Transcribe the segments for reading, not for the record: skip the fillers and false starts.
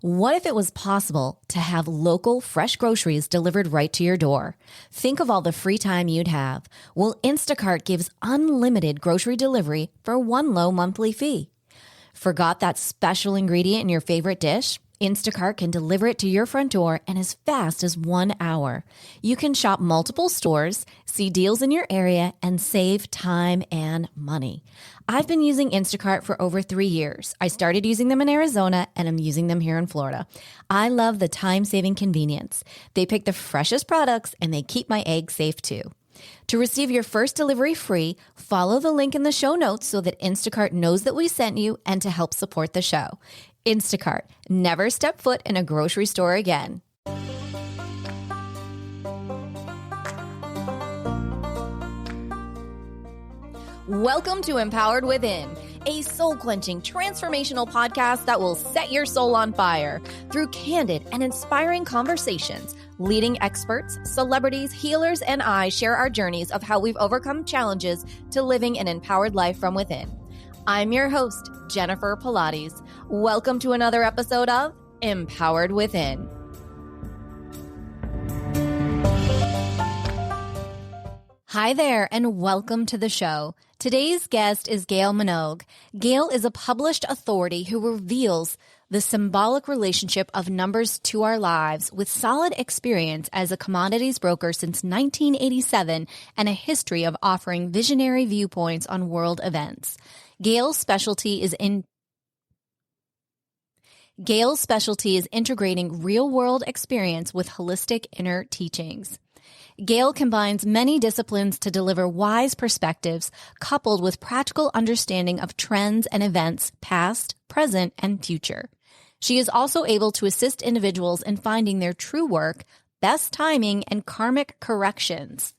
What if it was possible to have local, fresh groceries delivered right to your door? Think of all the free time you'd have. Well, Instacart gives unlimited grocery delivery for one low monthly fee. Forgot that special ingredient in your favorite dish? Instacart can deliver it to your front door in as fast as 1 hour. You can shop multiple stores, see deals in your area, and save time and money. I've been using Instacart for over 3 years. I started using them in Arizona, and I'm using them here in Florida. I love the time-saving convenience. They pick the freshest products, and they keep my eggs safe too. To receive your first delivery free, follow the link in the show notes so that Instacart knows that we sent you and to help support the show. Instacart. Never step foot in a grocery store again. Welcome to Empowered Within, a soul-quenching, transformational podcast that will set your soul on fire through candid and inspiring conversations. Leading experts, celebrities, healers, and I share our journeys of how we've overcome challenges to living an empowered life from within. I'm your host, Jennifer Pilates. Welcome to another episode of Empowered Within. Hi there, and welcome to the show. Today's guest is Gail Minogue. Gail is a published authority who reveals the symbolic relationship of numbers to our lives with solid experience as a commodities broker since 1987 and a history of offering visionary viewpoints on world events. Gail's specialty is integrating real-world experience with holistic inner teachings. Gail combines many disciplines to deliver wise perspectives coupled with practical understanding of trends and events past, present, and future. She is also able to assist individuals in finding their true work, best timing, and karmic corrections.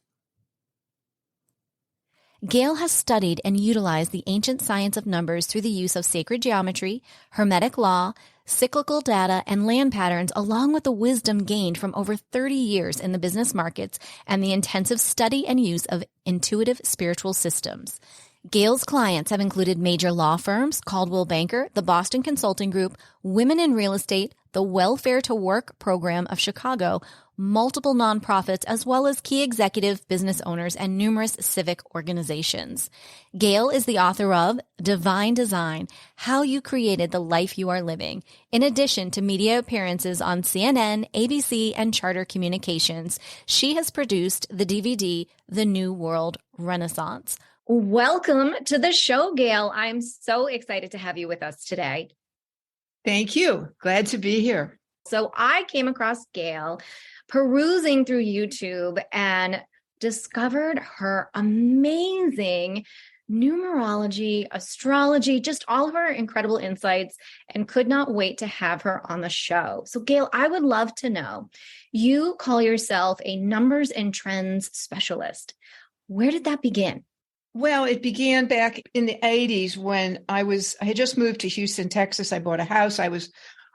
Gail has studied and utilized the ancient science of numbers through the use of sacred geometry, Hermetic law, cyclical data, and land patterns, along with the wisdom gained from over 30 years in the business markets and the intensive study and use of intuitive spiritual systems. Gail's clients have included major law firms, Coldwell Banker, the Boston Consulting Group, Women in Real Estate, the Welfare to Work program of Chicago, multiple nonprofits, as well as key executive business owners and numerous civic organizations. Gail is the author of Divine Design, How You Created the Life You Are Living, in addition to media appearances on CNN, ABC, and Charter Communications. She has produced the DVD, The New World Renaissance. Welcome to the show, Gail. I'm so excited to have you with us today. Thank you. Glad to be here. So I came across Gail perusing through YouTube and discovered her amazing numerology, astrology, just all of her incredible insights, and could not wait to have her on the show. So Gail, I would love to know, you call yourself a numbers and trends specialist. Where did that begin? Well, it began back in the 80s when I had just moved to Houston, Texas. I bought a house. I was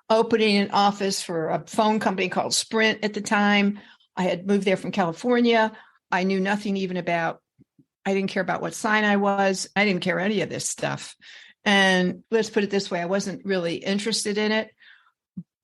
opening an office for a phone company called Sprint at the time. I had moved there from California. I knew nothing even I didn't care about what sign I was. I didn't care any of this stuff. And let's put it this way, I wasn't really interested in it.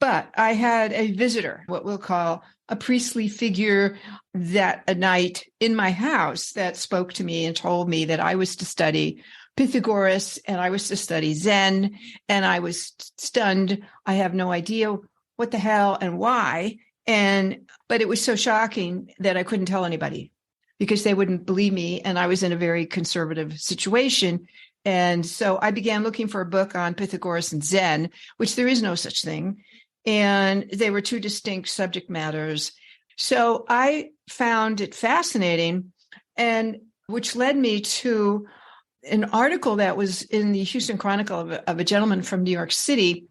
But I had a visitor, what we'll call a priestly figure, that a night in my house that spoke to me and told me that I was to study Pythagoras and I was to study Zen. And I was stunned. I have no idea what the hell and why. But it was so shocking that I couldn't tell anybody because they wouldn't believe me. And I was in a very conservative situation. And so I began looking for a book on Pythagoras and Zen, which there is no such thing. And they were two distinct subject matters. So I found it fascinating, and which led me to an article that was in the Houston Chronicle of a gentleman from New York City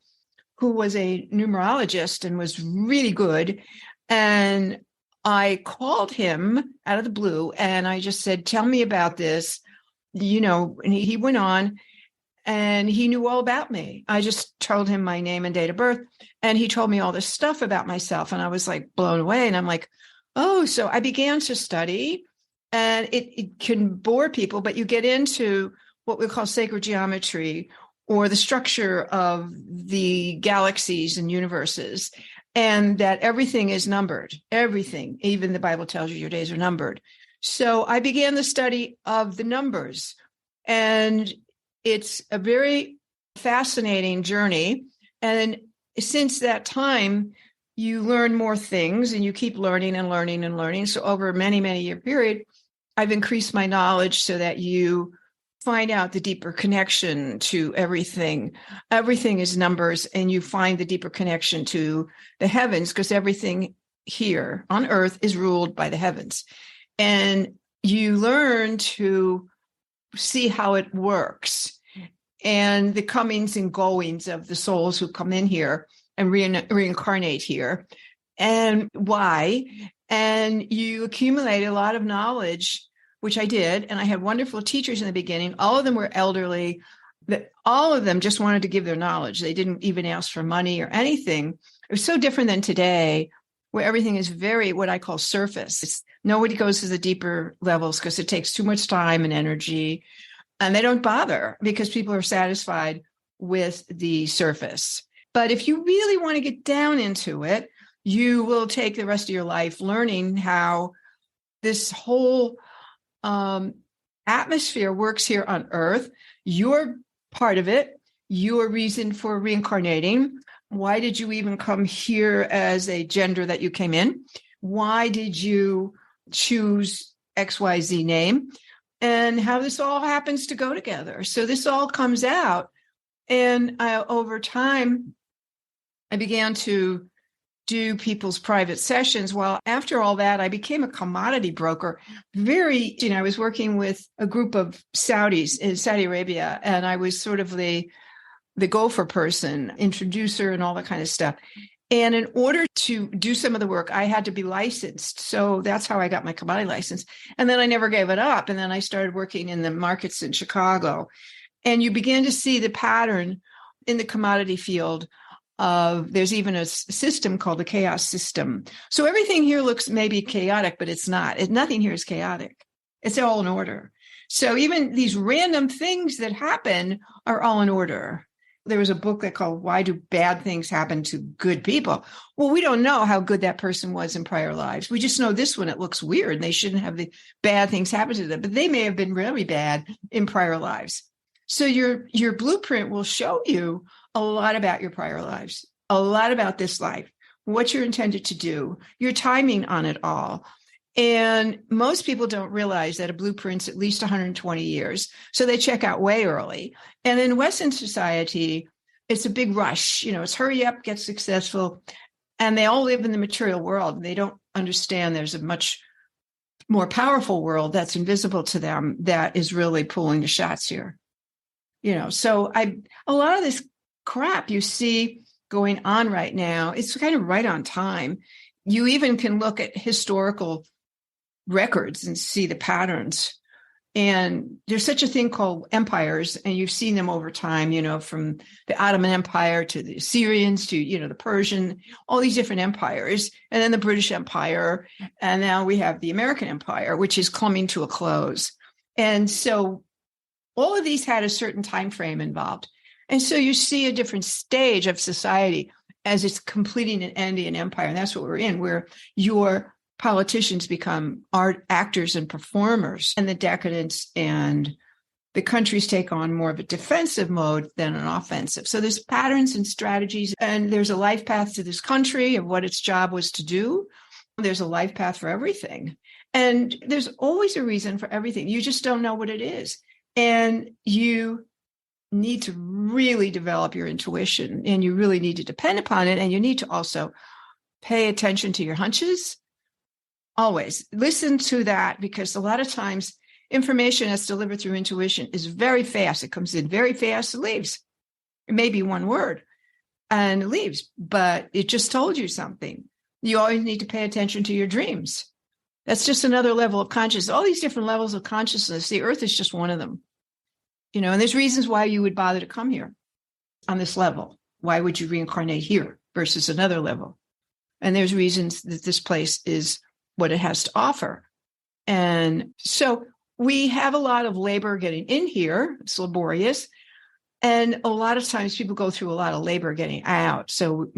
who was a numerologist and was really good. And I called him out of the blue and I just said, tell me about this, and he went on. And he knew all about me. I just told him my name and date of birth. And he told me all this stuff about myself. And I was like blown away. And I'm like, oh, so I began to study. And it can bore people, but you get into what we call sacred geometry or the structure of the galaxies and universes, and that everything is numbered. Everything, even the Bible tells you your days are numbered. So I began the study of the numbers, and it's a very fascinating journey. And since that time, you learn more things and you keep learning and learning and learning. So over a many, many year period, I've increased my knowledge so that you find out the deeper connection to everything. Everything is numbers, and you find the deeper connection to the heavens, because everything here on earth is ruled by the heavens. And you learn to see how it works and the comings and goings of the souls who come in here and reincarnate here, and why. And you accumulate a lot of knowledge, which I did. And I had wonderful teachers in the beginning. All of them were elderly. All of them just wanted to give their knowledge. They didn't even ask for money or anything. It was so different than today, where everything is very, what I call surface. Nobody goes to the deeper levels because it takes too much time and energy. And they don't bother because people are satisfied with the surface. But if you really want to get down into it, you will take the rest of your life learning how this whole atmosphere works here on Earth. You're part of it. Your reason for reincarnating. Why did you even come here as a gender that you came in? Why did you choose XYZ name? And how this all happens to go together. So this all comes out. And over time, I began to do people's private sessions. Well, after all that, I became a commodity broker. I was working with a group of Saudis in Saudi Arabia, and I was sort of the gopher person, introducer, and all that kind of stuff. And in order to do some of the work, I had to be licensed. So that's how I got my commodity license. And then I never gave it up. And then I started working in the markets in Chicago. And you begin to see the pattern in the commodity field of, there's even a system called the chaos system. So everything here looks maybe chaotic, but it's not. Nothing here is chaotic. It's all in order. So even these random things that happen are all in order. There was a book that called Why Do Bad Things Happen to Good People? Well, we don't know how good that person was in prior lives. We just know this one, it looks weird. And they shouldn't have the bad things happen to them, but they may have been really bad in prior lives. So your blueprint will show you a lot about your prior lives, a lot about this life, what you're intended to do, your timing on it all. And most people don't realize that a blueprint's at least 120 years. So they check out way early. And in Western society, it's a big rush. It's hurry up, get successful. And they all live in the material world. And they don't understand there's a much more powerful world that's invisible to them that is really pulling the shots here. So a lot of this crap you see going on right now, it's kind of right on time. You even can look at historical records and see the patterns. And there's such a thing called empires, and you've seen them over time, from the Ottoman Empire to the Assyrians to, the Persian, all these different empires, and then the British Empire. And now we have the American Empire, which is coming to a close. And so all of these had a certain time frame involved. And so you see a different stage of society as it's completing and ending an empire. And that's what we're in, where your politicians become art actors and performers, and the decadence and the countries take on more of a defensive mode than an offensive. So there's patterns and strategies, and there's a life path to this country of what its job was to do. There's a life path for everything. And there's always a reason for everything. You just don't know what it is. And you need to really develop your intuition, and you really need to depend upon it. And you need to also pay attention to your hunches. Always listen to that, because a lot of times information that's delivered through intuition is very fast. It comes in very fast, it leaves. It may be one word and it leaves, but it just told you something. You always need to pay attention to your dreams. That's just another level of consciousness. All these different levels of consciousness, the earth is just one of them. And there's reasons why you would bother to come here on this level. Why would you reincarnate here versus another level? And there's reasons that this place is what it has to offer. And so we have a lot of labor getting in here. It's laborious. And a lot of times people go through a lot of labor getting out. So,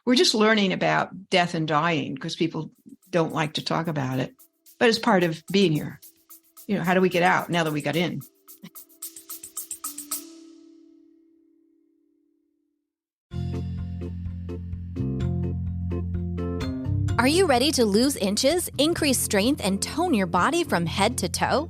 we're just learning about death and dying because people don't like to talk about it. But it's part of being here. How do we get out now that we got in? Are you ready to lose inches, increase strength, and tone your body from head to toe?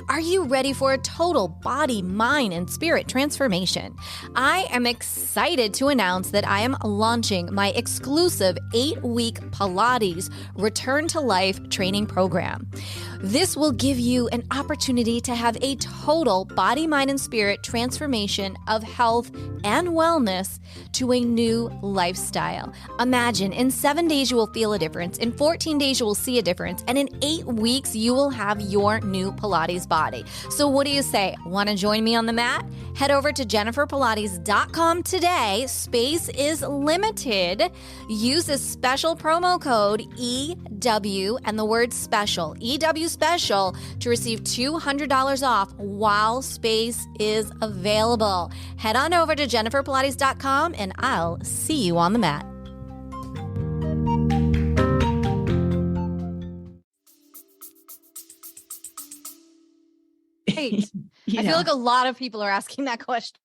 Are you ready for a total body, mind, and spirit transformation? I am excited to announce that I am launching my exclusive 8-week Pilates Return to Life training program. This will give you an opportunity to have a total body, mind, and spirit transformation of health and wellness to a new lifestyle. Imagine in 7 days you will feel a difference, in 14 days you will see a difference, and in 8 weeks you will have your new Pilates body. So what do you say? Want to join me on the mat? Head over to jenniferpilates.com today. Space is limited. Use this special promo code EW and the word special, EW special, to receive $200 off while space is available. Head on over to jenniferpilates.com and I'll see you on the mat. I feel like a lot of people are asking that question.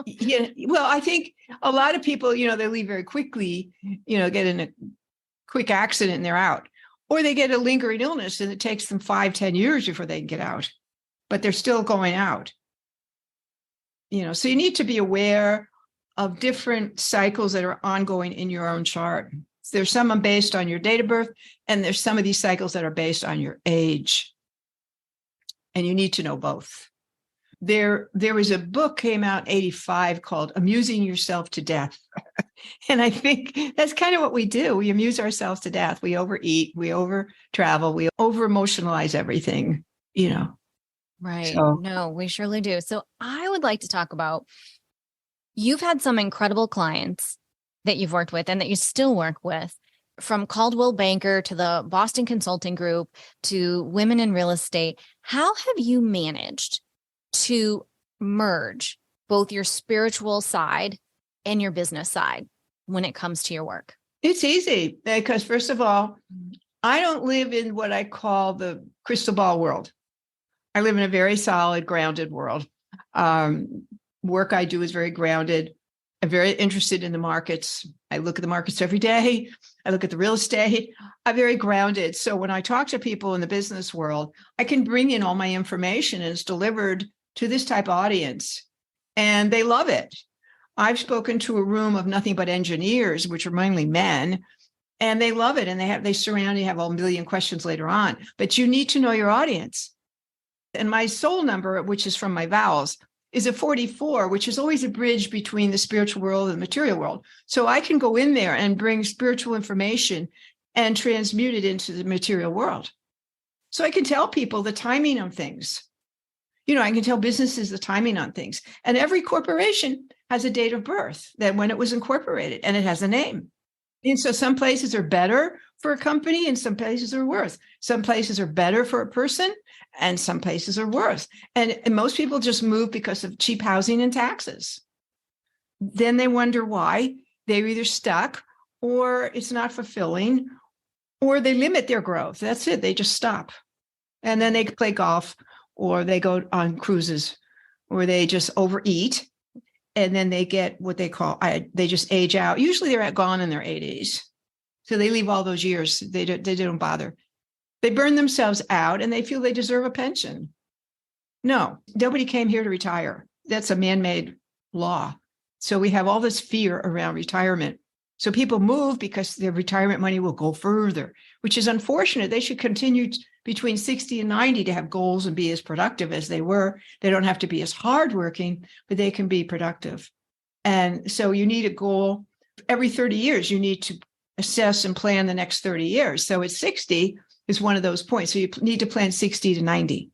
Yeah. Well, I think a lot of people, they leave very quickly, get in a quick accident and they're out. Or they get a lingering illness and it takes them 5-10 years before they can get out, but they're still going out. So you need to be aware of different cycles that are ongoing in your own chart. There's some based on your date of birth, and there's some of these cycles that are based on your age. And you need to know both. There was a book came out in 1985 called Amusing Yourself to Death. And I think that's kind of what we do. We amuse ourselves to death. We overeat, we over travel, we over emotionalize everything, Right. So. No, we surely do. So I would like to talk about, you've had some incredible clients that you've worked with and that you still work with, from Caldwell Banker to the Boston Consulting Group to Women in Real Estate. How have you managed to merge both your spiritual side and your business side when it comes to your work? It's easy because, first of all, I don't live in what I call the crystal ball world. I live in a very solid, grounded world. Work I do is very grounded. I'm very interested in the markets. I look at the markets every day. I look at the real estate. I'm very grounded. So when I talk to people in the business world, I can bring in all my information and it's delivered to this type of audience. And they love it. I've spoken to a room of nothing but engineers, which are mainly men, and they love it. And they surround you, have a million questions later on. But you need to know your audience. And my soul number, which is from my vowels, is a 44, which is always a bridge between the spiritual world and the material world. So I can go in there and bring spiritual information and transmute it into the material world. So I can tell people the timing of things. I can tell businesses the timing on things. And every corporation has a date of birth, that when it was incorporated, and it has a name. And so some places are better for a company and some places are worse. Some places are better for a person and some places are worse. And most people just move because of cheap housing and taxes. Then they wonder why. They're either stuck or it's not fulfilling or they limit their growth. That's it. They just stop. And then they play golf or they go on cruises or they just overeat. And then they get what they call, they just age out. Usually they're gone in their 80s. So they leave all those years. They don't bother. They burn themselves out and they feel they deserve a pension. No, nobody came here to retire. That's a man-made law. So we have all this fear around retirement. So people move because their retirement money will go further, which is unfortunate. They should continue between 60 and 90 to have goals and be as productive as they were. They don't have to be as hardworking, but they can be productive. And so you need a goal. Every 30 years, you need to assess and plan the next 30 years. So at 60 is one of those points. So you need to plan 60 to 90.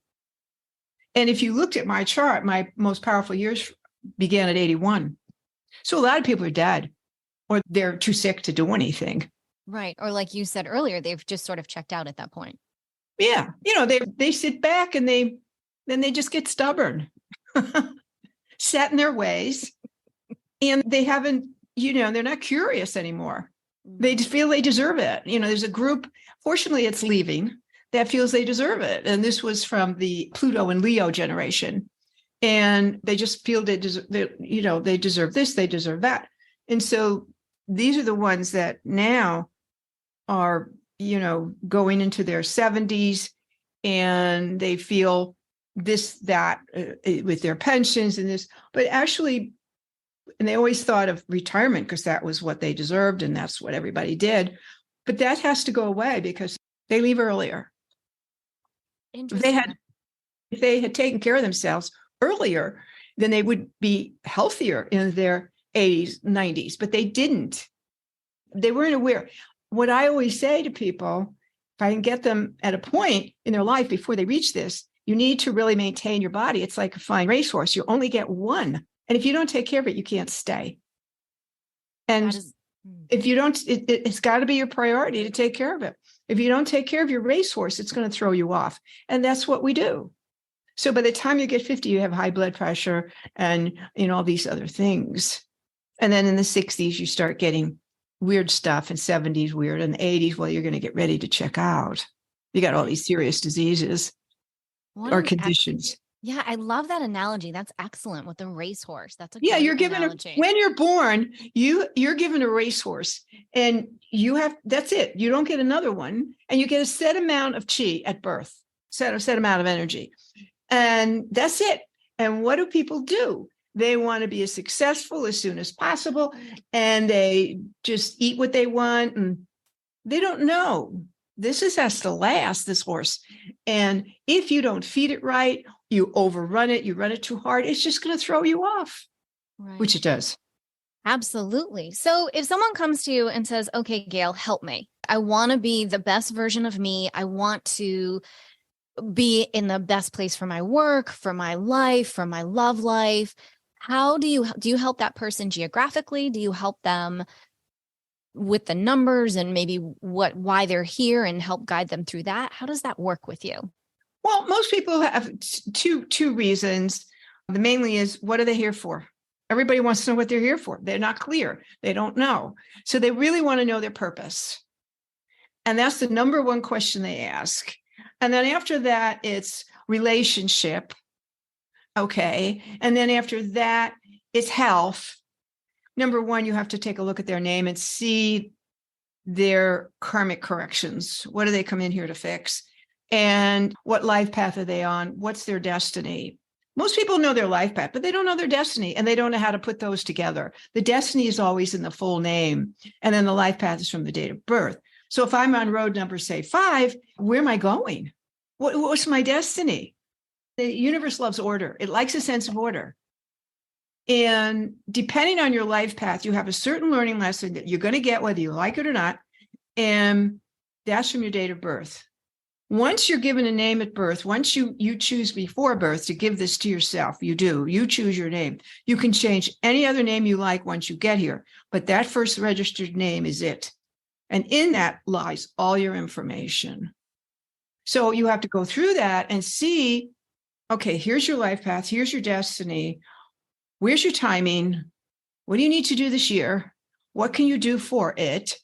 And if you looked at my chart, my most powerful years began at 81. So a lot of people are dead or they're too sick to do anything. Right. Or like you said earlier, they've just sort of checked out at that point. Yeah. They sit back and then they just get stubborn. set in their ways, and they haven't, they're not curious anymore. They just feel they deserve it. There's a group, fortunately it's leaving, that feels they deserve it. And this was from the Pluto and Leo generation. And they just feel they deserve this, they deserve that. And so these are the ones that now are, going into their 70s, and they feel this, that with their pensions and this, but actually, and they always thought of retirement because that was what they deserved and that's what everybody did. But that has to go away because they leave earlier. If they had taken care of themselves earlier, then they would be healthier in their 80s, 90s, but they didn't. They weren't aware. What I always say to people, if I can get them at a point in their life before they reach this, you need to really maintain your body. It's like a fine racehorse. You only get one. And if you don't take care of it, you can't stay. And if you don't, it's got to be your priority to take care of it. If you don't take care of your racehorse, it's going to throw you off. And that's what we do. So by the time you get 50, you have high blood pressure and, all these other things. And then in the 60s, you start getting weird stuff, and 70s weird, and the 80s, well, you're going to get ready to check out. You got all these serious diseases or conditions. Yeah, I love that analogy. That's excellent with the racehorse. That's a you're given analogy. When you're born, you're given a racehorse, and that's it. You don't get another one, and you get a set amount of chi at birth, set amount of energy, and that's it. And what do people do? They want to be as successful as soon as possible, and they just eat what they want, and they don't know this has to last, this horse. And if you don't feed it right, you overrun it, you run it too hard, it's just going to throw you off, right. Which it does. Absolutely. So if someone comes to you and says, okay, Gail, help me. I want to be the best version of me. I want to be in the best place for my work, for my life, for my love life. How do you help that person geographically? Do you help them with the numbers and maybe why they're here and help guide them through that? How does that work with you? Well, most people have two reasons. The mainly is, what are they here for? Everybody wants to know what they're here for. They're not clear. They don't know. So they really want to know their purpose. And that's the number one question they ask. And then after that, it's relationship. Okay. And then after that, it's health. Number one, you have to take a look at their name and see their karmic corrections. What do they come in here to fix? And what life path are they on? What's their destiny? Most people know their life path, but they don't know their destiny, and they don't know how to put those together. The destiny is always in the full name, and then the life path is from the date of birth. So if I'm on road number, say, 5, where am I going? What's my destiny? The universe loves order. It likes a sense of order. And depending on your life path, you have a certain learning lesson that you're going to get whether you like it or not. And that's from your date of birth. Once you're given a name at birth, once you choose before birth to give this to yourself, you choose your name. You can change any other name you like once you get here, but that first registered name is it. And in that lies all your information. So you have to go through that and see, okay, here's your life path. Here's your destiny. Where's your timing? What do you need to do this year? What can you do for it?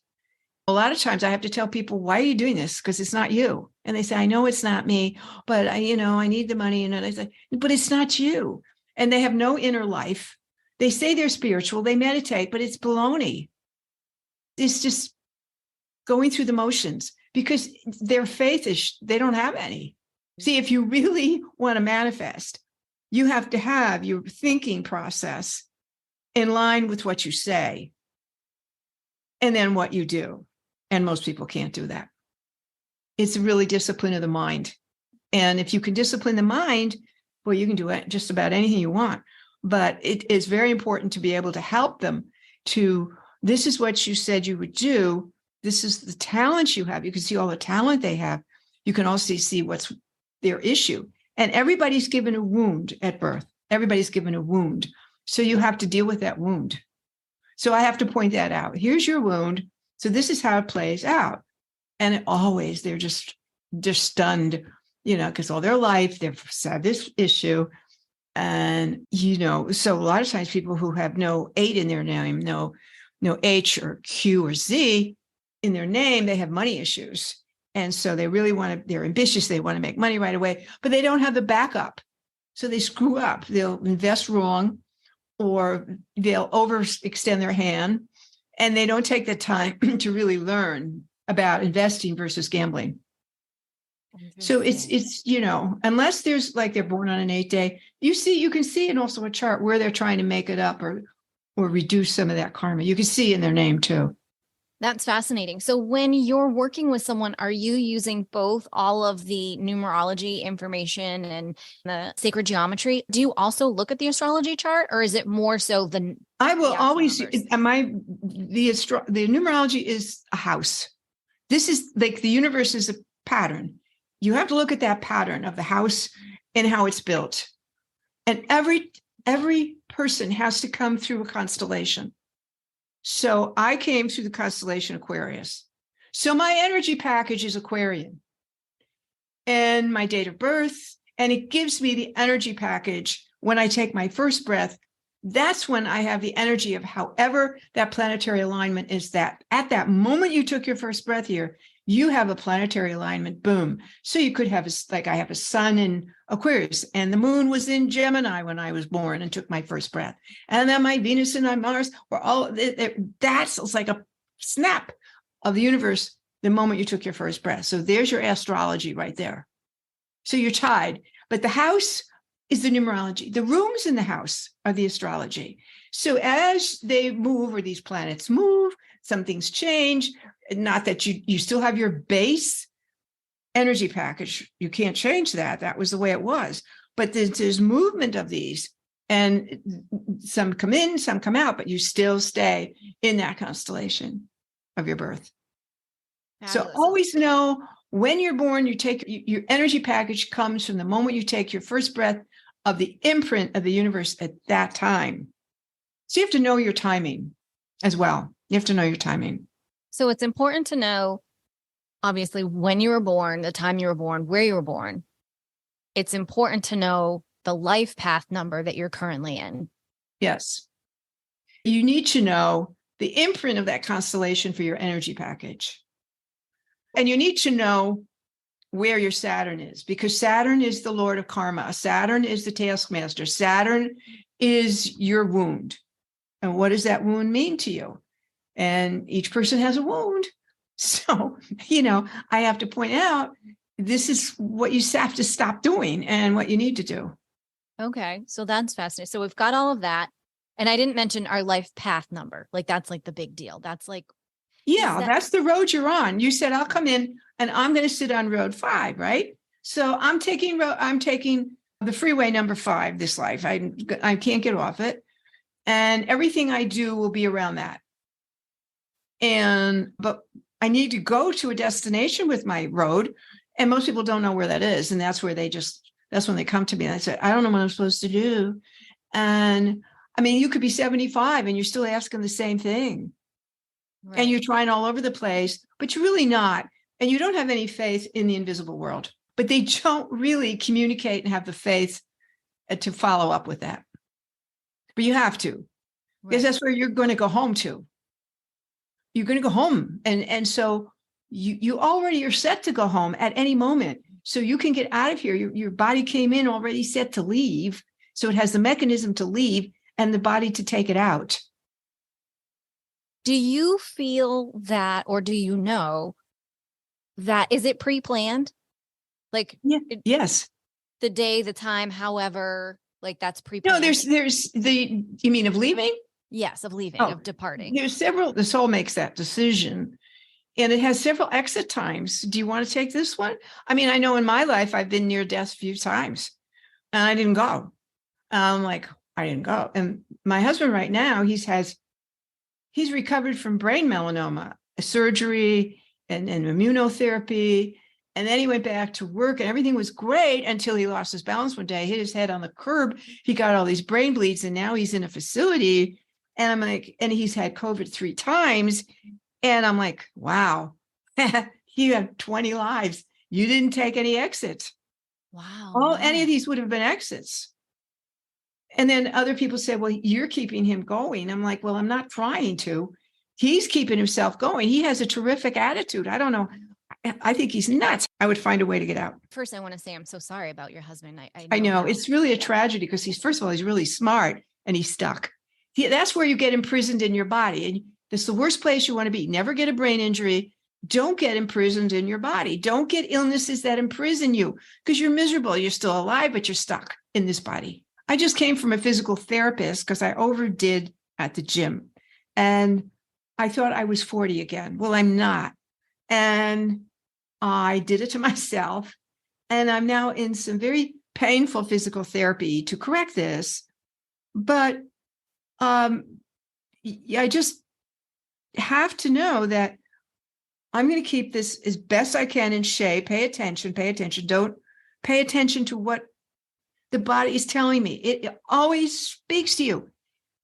A lot of times I have to tell people, why are you doing this? Because it's not you. And they say, I know it's not me, but I need the money. And I say, but it's not you. And they have no inner life. They say they're spiritual, they meditate, but it's baloney. It's just going through the motions because their faith is, they don't have any. See, if you really want to manifest, you have to have your thinking process in line with what you say and then what you do. And most people can't do that. It's really discipline of the mind. And if you can discipline the mind, well, you can do just about anything you want. But it is very important to be able to help them to, this is what you said you would do. This is the talent you have. You can see all the talent they have. You can also see what's their issue. And everybody's given a wound at birth. Everybody's given a wound. So you have to deal with that wound. So I have to point that out. Here's your wound. So this is how it plays out. And they're just stunned, because all their life they've had this issue. And, so a lot of times people who have no 8 in their name, no H or Q or Z in their name, they have money issues. And so they really they're ambitious. They want to make money right away, but they don't have the backup. So they screw up. They'll invest wrong, or they'll overextend their hand, and they don't take the time to really learn about investing versus gambling. So it's unless there's like they're born on an 8 day, you can see in also a chart where they're trying to make it up or reduce some of that karma. You can see in their name too. That's fascinating. So when you're working with someone, are you using both all of the numerology information and the sacred geometry? Do you also look at the astrology chart, or is it more so I will always the numerology is a house. This is like the universe is a pattern. You have to look at that pattern of the house and how it's built. And every person has to come through a constellation. So I came through the constellation Aquarius. So my energy package is Aquarian and my date of birth. And it gives me the energy package when I take my first breath. That's when I have the energy of however that planetary alignment is, that at that moment you took your first breath here, you have a planetary alignment, boom. So you could have I have a sun in Aquarius and the moon was in Gemini when I was born and took my first breath. And then my Venus and my Mars were that's like a snap of the universe the moment you took your first breath. So there's your astrology right there. So you're tied. But the house is the numerology. The rooms in the house are the astrology. So as they move, or these planets move, some things change. Not that you still have your base energy package. You can't change that. That was the way it was. But there's movement of these, and some come in, some come out, but you still stay in that constellation of your birth. Fabulous. So always know when you're born, you take your energy package comes from the moment you take your first breath of the imprint of the universe at that time. So you have to know your timing as well. You have to know your timing. So it's important to know, obviously, when you were born, the time you were born, where you were born. It's important to know the life path number that you're currently in. Yes. You need to know the imprint of that constellation for your energy package. And you need to know where your Saturn is, because Saturn is the Lord of karma. Saturn is the taskmaster. Saturn is your wound. And what does that wound mean to you? And each person has a wound. So, I have to point out, this is what you have to stop doing and what you need to do. Okay. So that's fascinating. So we've got all of that. And I didn't mention our life path number. Like, that's like the big deal. That's like, that's the road you're on. You said, I'll come in and I'm going to sit on road 5, right? So I'm taking the freeway number 5 this life. I can't get off it. And everything I do will be around that. But I need to go to a destination with my road. And most people don't know where that is. And that's where that's when they come to me and I say, I don't know what I'm supposed to do. And I mean, you could be 75 and you're still asking the same thing. Right. And you're trying all over the place, but you're really not. And you don't have any faith in the invisible world, but they don't really communicate and have the faith to follow up with that. But you have to, because that's where you're going to go home to. You're going to go home. And so you already are set to go home at any moment. So you can get out of here. Your body came in already set to leave. So it has the mechanism to leave and the body to take it out. Do you feel that, or do you know that, is it pre-planned? Like, yes. The day, the time, however, like that's pre-planned. No, there's you mean of leaving? Yes, of leaving, of departing. There's several, the soul makes that decision. And it has several exit times. Do you want to take this one? I mean, I know in my life, I've been near death a few times and I didn't go. I didn't go. And my husband right now, he's recovered from brain melanoma, surgery and immunotherapy. And then he went back to work and everything was great until he lost his balance one day, hit his head on the curb. He got all these brain bleeds and now he's in a facility. And I'm like, and he's had COVID 3 times. And I'm like, wow, you have 20 lives. You didn't take any exits. Wow. Any of these would have been exits. And then other people say, well, you're keeping him going. I'm like, well, I'm not trying to. He's keeping himself going. He has a terrific attitude. I don't know. I think he's nuts. I would find a way to get out. First, I want to say I'm so sorry about your husband. I know. It's really a tragedy because first of all, he's really smart and he's stuck. That's where you get imprisoned in your body. And that's the worst place you want to be. Never get a brain injury. Don't get imprisoned in your body. Don't get illnesses that imprison you because you're miserable. You're still alive, but you're stuck in this body. I just came from a physical therapist because I overdid at the gym. And I thought I was 40 again. Well, I'm not. And I did it to myself. And I'm now in some very painful physical therapy to correct this. But I just have to know that I'm going to keep this as best I can in shape. Pay attention. Don't pay attention to what the body is telling me. It always speaks to you.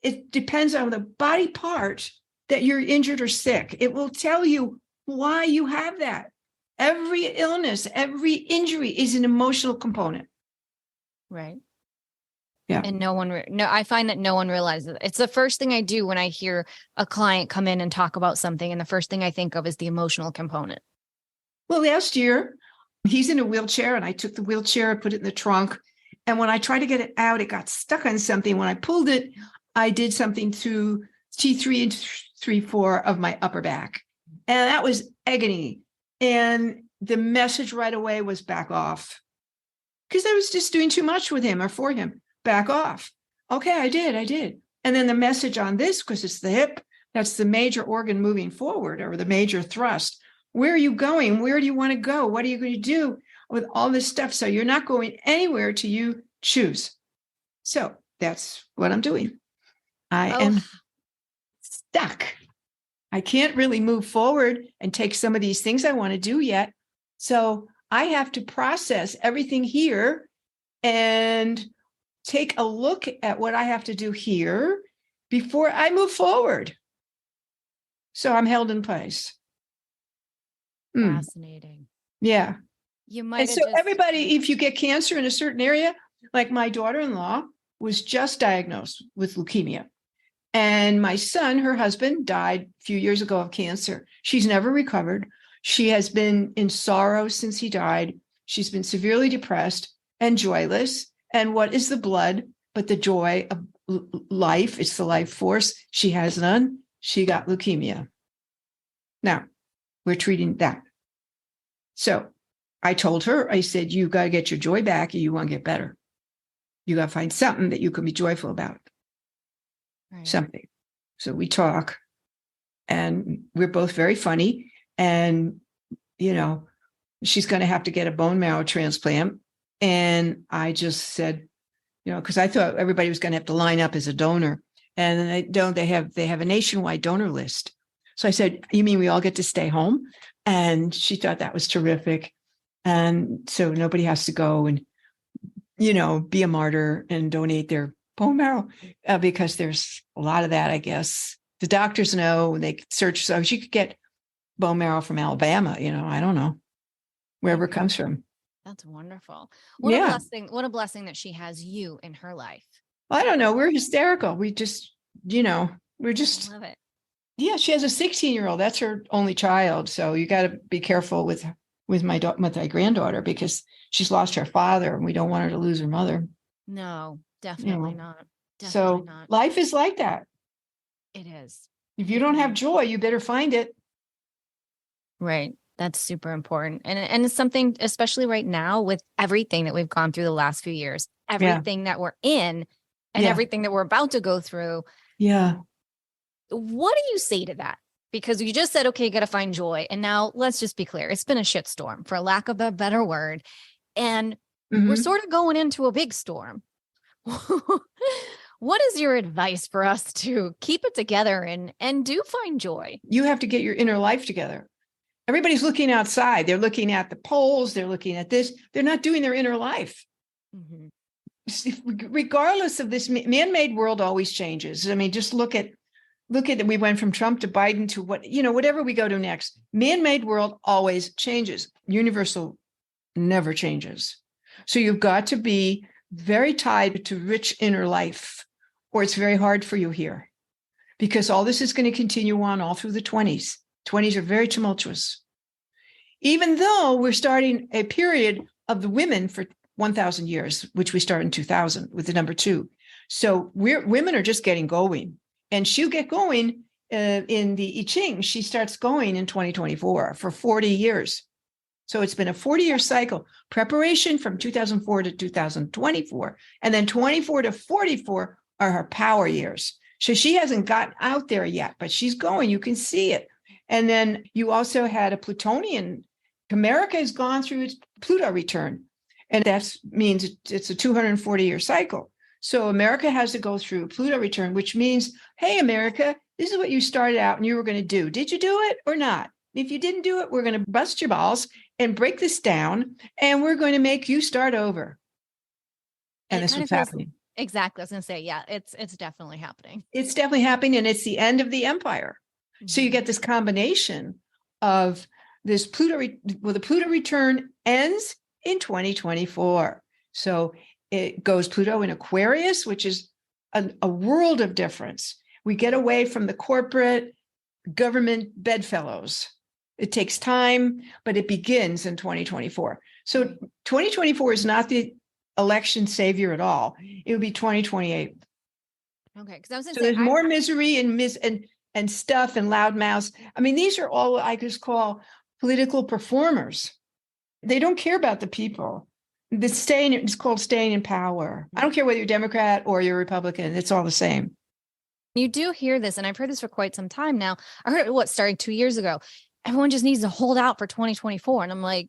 It depends on the body part that you're injured or sick. It will tell you why you have that. Every illness, every injury is an emotional component. Right. Yeah. And I find that no one realizes it. It's the first thing I do when I hear a client come in and talk about something. And the first thing I think of is the emotional component. Well, last year, he's in a wheelchair and I took the wheelchair, put it in the trunk. And when I tried to get it out, it got stuck on something. When I pulled it, I did something through T3 and T4 of my upper back. And that was agony. And the message right away was back off. Because I was just doing too much with him or for him. Back off. Okay, I did. And then the message on this, because it's the hip, that's the major organ moving forward or the major thrust. Where are you going? Where do you want to go? What are you going to do with all this stuff? So you're not going anywhere till you choose. So that's what I'm doing. I am stuck. I can't really move forward and take some of these things I want to do yet. So I have to process everything here and take a look at what I have to do here before I move forward. So I'm held in place. Fascinating. Yeah. You might. And so everybody, if you get cancer in a certain area, like my daughter-in-law was just diagnosed with leukemia. And my son, her husband, died a few years ago of cancer. She's never recovered. She has been in sorrow since he died. She's been severely depressed and joyless. And what is the blood but the joy of life? It's the life force. She has none. She got leukemia. Now, we're treating that. So I told her, I said, you got to get your joy back and you want to get better. You got to find something that you can be joyful about. Right. Something. So we talk and we're both very funny. And, you know, she's going to have to get a bone marrow transplant. And I just said, you know, because I thought everybody was going to have to line up as a donor. And they don't, they have a nationwide donor list. So I said, you mean we all get to stay home? And she thought that was terrific. And so nobody has to go and, you know, be a martyr and donate their bone marrow because there's a lot of that, I guess. The doctors know when they search. So she could get bone marrow from Alabama, you know, I don't know, wherever it comes from. That's wonderful. What a blessing that she has you in her life. I don't know. We're hysterical. We just, you know, I love it. Yeah, she has a 16-year-old. That's her only child. So you got to be careful with my granddaughter because she's lost her father and we don't want her to lose her mother. No, definitely not. Definitely not. Life is like that. It is. If you don't have joy, you better find it. Right. That's super important. And it's something, especially right now with everything that we've gone through the last few years, everything that we're in and everything that we're about to go through. Yeah. What do you say to that? Because you just said, okay, you got to find joy. And now let's just be clear. It's been a shitstorm, for lack of a better word. And we're sort of going into a big storm. What is your advice for us to keep it together and do find joy? You have to get your inner life together. Everybody's looking outside. They're looking at the polls. They're looking at this. They're not doing their inner life. Regardless of this man-made world always changes. I mean, just look at that. We went from Trump to Biden to whatever we go to next. Man-made world always changes. Universal never changes. So you've got to be very tied to rich inner life, or it's very hard for you here, because all this is going to continue on all through the 20s. 20s are very tumultuous. Even though we're starting a period of the women for 1,000 years, which we start in 2000 with the number 2. So women are just getting going. And she'll get going in the I Ching. She starts going in 2024 for 40 years. So it's been a 40-year cycle, preparation from 2004 to 2024. And then 24 to 44 are her power years. So she hasn't gotten out there yet, but she's going. You can see it. And then you also had a Plutonian. America has gone through its Pluto return. And that means it's a 240-year cycle. So America has to go through Pluto return, which means, hey, America, this is what you started out and you were going to do. Did you do it or not? If you didn't do it, we're going to bust your balls and break this down, and we're going to make you start over. And this is happening. Exactly. I was going to say, yeah, it's definitely happening. It's definitely happening, and it's the end of the empire. Mm-hmm. So you get this combination of this the Pluto return ends in 2024. So it goes Pluto in Aquarius, which is a world of difference. We get away from the corporate government bedfellows. It takes time, but it begins in 2024. So 2024 is not the election savior at all. It would be 2028. Okay, because I was going to say, there's more misery and stuff and loud mouths. I mean, these are all I just call political performers. They don't care about the people. It's called staying in power. I don't care whether you're Democrat or you're Republican. It's all the same. You do hear this, and I've heard this for quite some time now. I heard it, starting 2 years ago. Everyone just needs to hold out for 2024. And I'm like,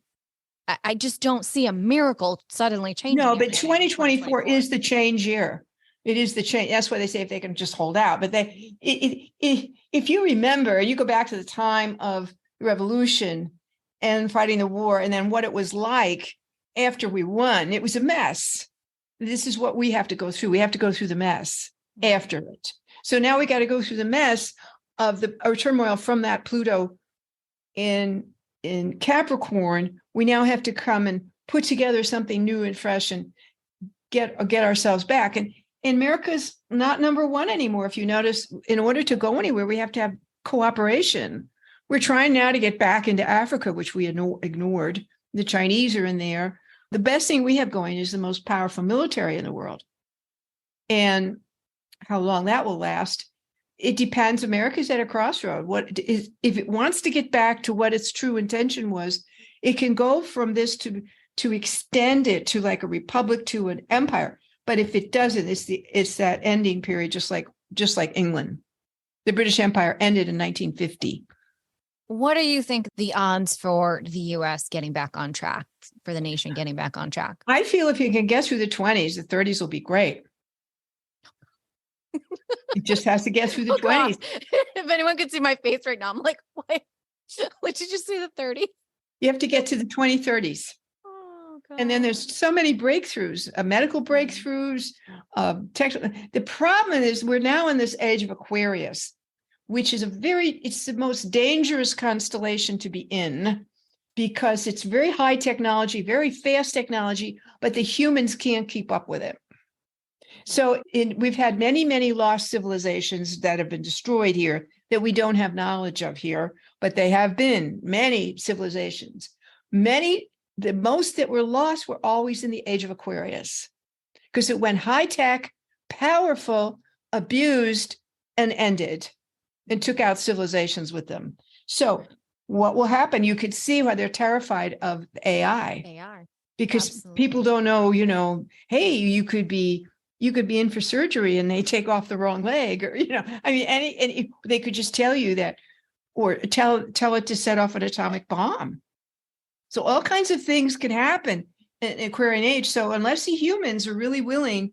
I just don't see a miracle suddenly changing. No, but 2024 is the change year. It is the change. That's why they say if they can just hold out. But if you remember, you go back to the time of the revolution and fighting the war, and then what it was like after we won, it was a mess. This is what we have to go through. We have to go through the mess after it. So now we got to go through the mess of our turmoil from that Pluto in Capricorn. We now have to come and put together something new and fresh and get ourselves back. And America's not number one anymore. If you notice, in order to go anywhere, we have to have cooperation. We're trying now to get back into Africa, which we ignored. The Chinese are in there. The best thing we have going is the most powerful military in the world. And how long that will last, it depends. America's at a crossroad. If it wants to get back to what its true intention was, it can go from this to extend it to like a republic, to an empire. But if it doesn't, it's that ending period, just like England. The British Empire ended in 1950. What do you think the odds for the U.S. getting back on track, for the nation getting back on track? I feel if you can get through the 20s, the 30s will be great. It just has to get through the 20s. God. If anyone could see my face right now, I'm like, what? What did you say, the 30s? You have to get to the 2030s. Oh, God. And then there's so many breakthroughs, medical breakthroughs. The problem is we're now in this age of Aquarius, which is it's the most dangerous constellation to be in, because it's very high technology, very fast technology, but the humans can't keep up with it. So we've had many, many lost civilizations that have been destroyed here that we don't have knowledge of here, but they have been many civilizations. The most that were lost were always in the age of Aquarius, because it went high tech, powerful, abused, and ended, and took out civilizations with them. So what will happen? You could see why they're terrified of AI. AI. Because Absolutely. People don't know, hey, you could be in for surgery and they take off the wrong leg, or, they could just tell you that, or tell it to set off an atomic bomb. So all kinds of things can happen in Aquarian age. So unless the humans are really willing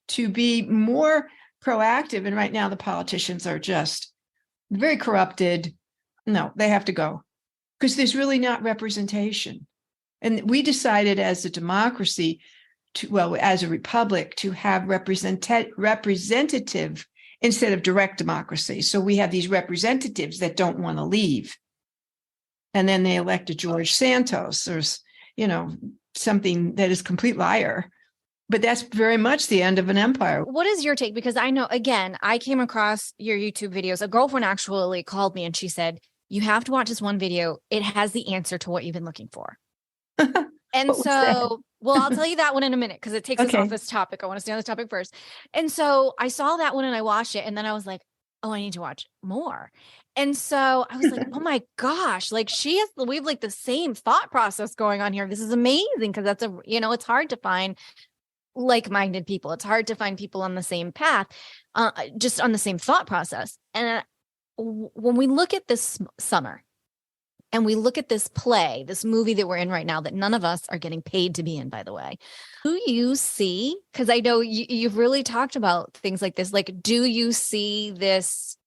to be more proactive, and right now the politicians are just very corrupted, no, they have to go, because there's really not representation. And we decided as a democracy, as a republic, to have representative instead of direct democracy. So we have these representatives that don't want to leave. And then they elect a George Santos, or, something that is complete liar. But that's very much the end of an empire. What is your take? Because I know, again, I came across your YouTube videos. A girlfriend actually called me and she said, you have to watch this one video. It has the answer to what you've been looking for. And so, well, I'll tell you that one in a minute because it takes us off this topic. I want to stay on this topic first. And so I saw that one and I watched it. And then I was like, oh, I need to watch more. And so I was like, oh my gosh, like we have like the same thought process going on here. This is amazing because that's it's hard to find like-minded people. It's hard to find people on the same path, just on the same thought process. And when we look at this summer and we look at this movie that we're in right now, that none of us are getting paid to be in, by the way, who you see, because I know you've really talked about things like this, like, do you see this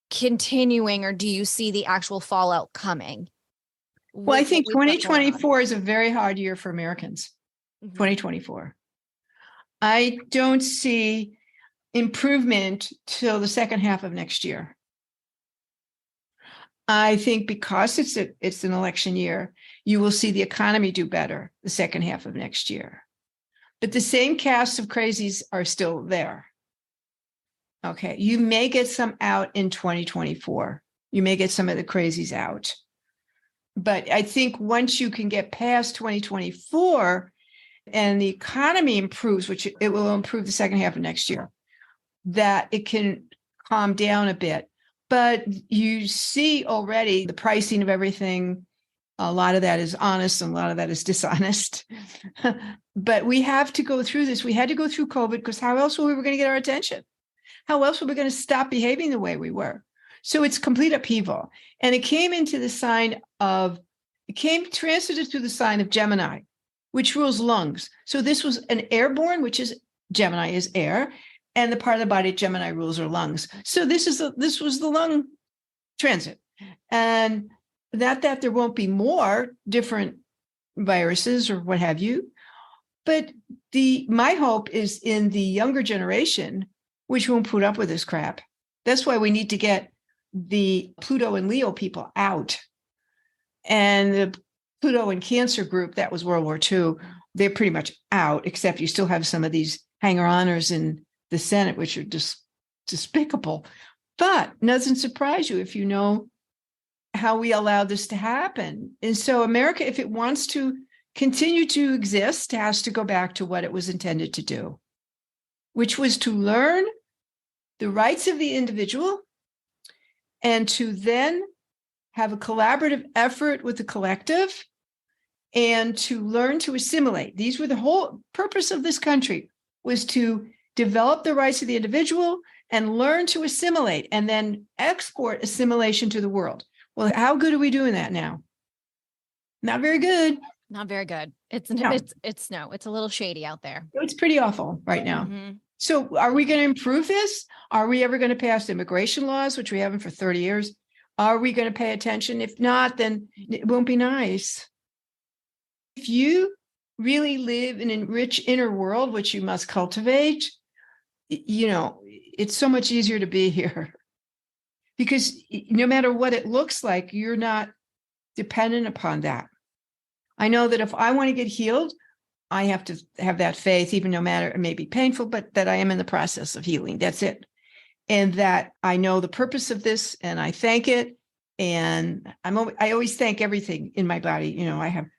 continuing or do you see the actual fallout coming? Well, I think 2024 is a very hard year for Americans. 2024. I don't see improvement till the second half of next year. I think because it's an election year, you will see the economy do better the second half of next year. But the same cast of crazies are still there. Okay, you may get some out in 2024. You may get some of the crazies out. But I think once you can get past 2024 and the economy improves, which it will improve the second half of next year, that it can calm down a bit. But you see already the pricing of everything. A lot of that is honest and a lot of that is dishonest. But we have to go through this. We had to go through COVID because how else were we going to get our attention? How else were we going to stop behaving the way we were? So it's complete upheaval. And it came transited through the sign of Gemini, which rules lungs. So this was an airborne, which is Gemini is air, and the part of the body Gemini rules are lungs. So this was the lung transit. And not that there won't be more different viruses or what have you, but my hope is in the younger generation, which won't put up with this crap. That's why we need to get the Pluto and Leo people out. And the Pluto and Cancer group, that was World War II, they're pretty much out, except you still have some of these hanger-oners in the Senate, which are just despicable. But it doesn't surprise you if you know how we allowed this to happen. And so America, if it wants to continue to exist, has to go back to what it was intended to do, which was to learn the rights of the individual and to then have a collaborative effort with the collective and to learn to assimilate. These were the whole purpose of this country, was to develop the rights of the individual and learn to assimilate and then export assimilation to the world. Well, how good are we doing that now? Not very good. Not very good. It's a little shady out there. It's pretty awful right now. So are we going to improve this? Are we ever going to pass immigration laws, which we haven't for 30 years? Are we going to pay attention? If not, then it won't be nice. If you really live in a rich inner world, which you must cultivate, it's so much easier to be here. Because no matter what it looks like, you're not dependent upon that. I know that if I want to get healed, I have to have that faith, even no matter it may be painful, but that I am in the process of healing. That's it. And that I know the purpose of this and I thank it. And I always thank everything in my body.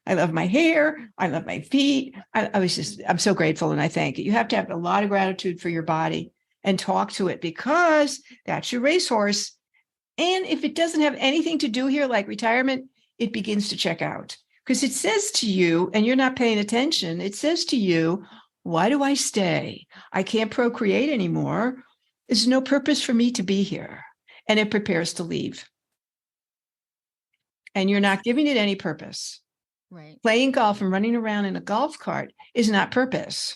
I love my hair. I love my feet. I'm so grateful and I thank it. You have to have a lot of gratitude for your body and talk to it because that's your racehorse. And if it doesn't have anything to do here, like retirement, it begins to check out because it says to you, and you're not paying attention, it says to you, why do I stay? I can't procreate anymore. There's no purpose for me to be here. And it prepares to leave. And you're not giving it any purpose. Right. Playing golf and running around in a golf cart is not purpose.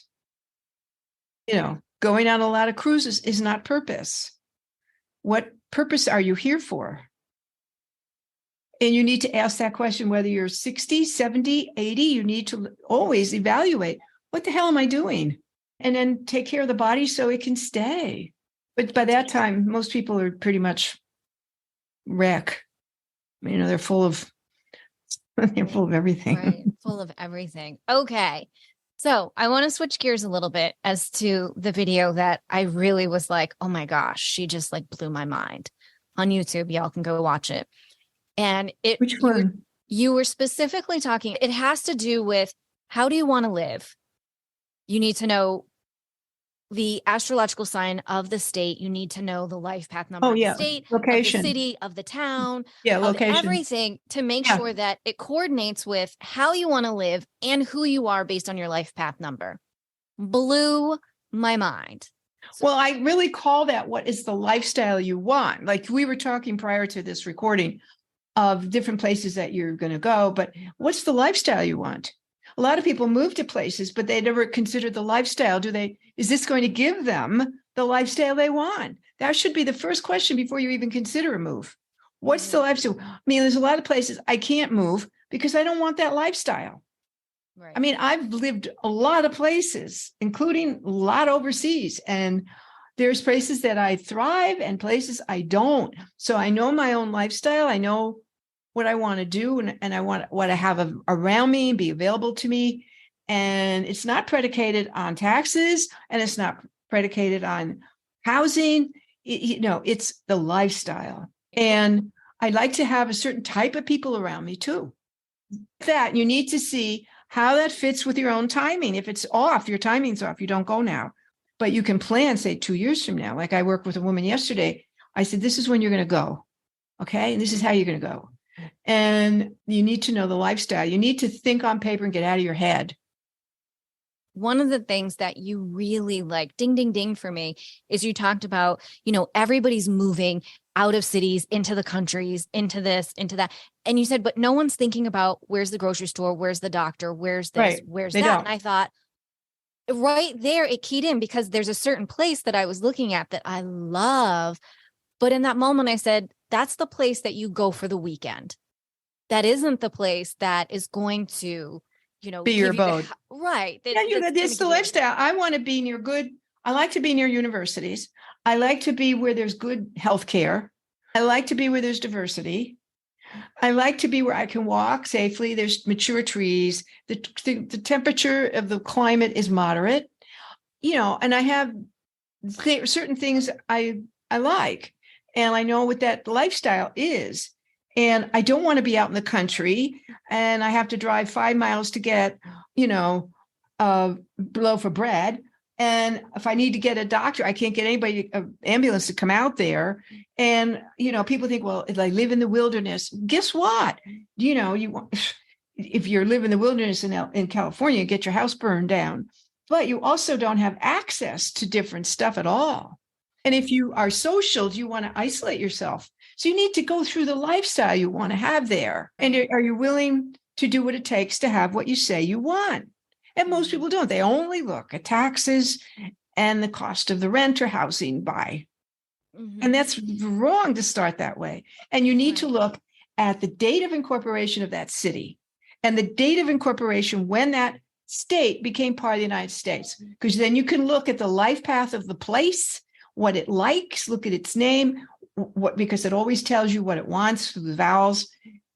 Going on a lot of cruises is not purpose. What purpose are you here for? And you need to ask that question, whether you're 60, 70, 80, you need to always evaluate, what the hell am I doing? And then take care of the body so it can stay. But by that time, most people are pretty much wreck. They're full of everything. Right. Full of everything. Okay. So I want to switch gears a little bit as to the video that I really was like, oh my gosh, she just like blew my mind on YouTube. Y'all can go watch it. And Which one? You were specifically talking, it has to do with how do you want to live? You need to know the astrological sign of the state. You need to know the life path number Oh, of yeah. the state, Location. of the city, of the town, Yeah, of location. everything to make Yeah. sure that it coordinates with how you want to live and who you are based on your life path number. Blew my mind. Well, I really call that what is the lifestyle you want. Like we were talking prior to this recording of different places that you're going to go, but what's the lifestyle you want? A lot of people move to places, but they never consider the lifestyle. Is this going to give them the lifestyle they want? That should be the first question before you even consider a move. What's the lifestyle? I mean, there's a lot of places I can't move because I don't want that lifestyle. Right. I mean, I've lived a lot of places, including a lot overseas, and there's places that I thrive and places I don't. So I know my own lifestyle. I know what I want to do, and I want what I have around me, be available to me. And it's not predicated on taxes, and it's not predicated on housing. It's the lifestyle. And I like to have a certain type of people around me too. That you need to see how that fits with your own timing. If it's off, your timing's off, you don't go now. But you can plan, say, 2 years from now. Like I worked with a woman yesterday. I said, this is when you're going to go. Okay. And this is how you're going to go. And you need to know the lifestyle. You need to think on paper and get out of your head. One of the things that you really like, ding, ding, ding for me, is you talked about, everybody's moving out of cities into the countries, into this, into that. And you said, but no one's thinking about where's the grocery store, where's the doctor, where's this, right. Where's that? Don't. And I thought right there, it keyed in because there's a certain place that I was looking at that I love. But in that moment, I said, that's the place that you go for the weekend. That isn't the place that is going to, be your abode. Right. It's the lifestyle. I want to be near I like to be near universities. I like to be where there's good healthcare. I like to be where there's diversity. I like to be where I can walk safely. There's mature trees. The temperature of the climate is moderate, and I have certain things I like, and I know what that lifestyle is. And I don't want to be out in the country and I have to drive 5 miles to get, a loaf of bread. And if I need to get a doctor, I can't get an ambulance to come out there. And, people think, well, if I live in the wilderness, guess what? If you live in the wilderness in California, get your house burned down, but you also don't have access to different stuff at all. And if you are social, you want to isolate yourself. So you need to go through the lifestyle you want to have there. And are you willing to do what it takes to have what you say you want? And most people don't. They only look at taxes and the cost of the rent or housing buy. Mm-hmm. And that's wrong to start that way. And you need to look at the date of incorporation of that city and the date of incorporation when that state became part of the United States. Because then you can look at the life path of the place, what it likes, look at its name, because it always tells you what it wants through the vowels,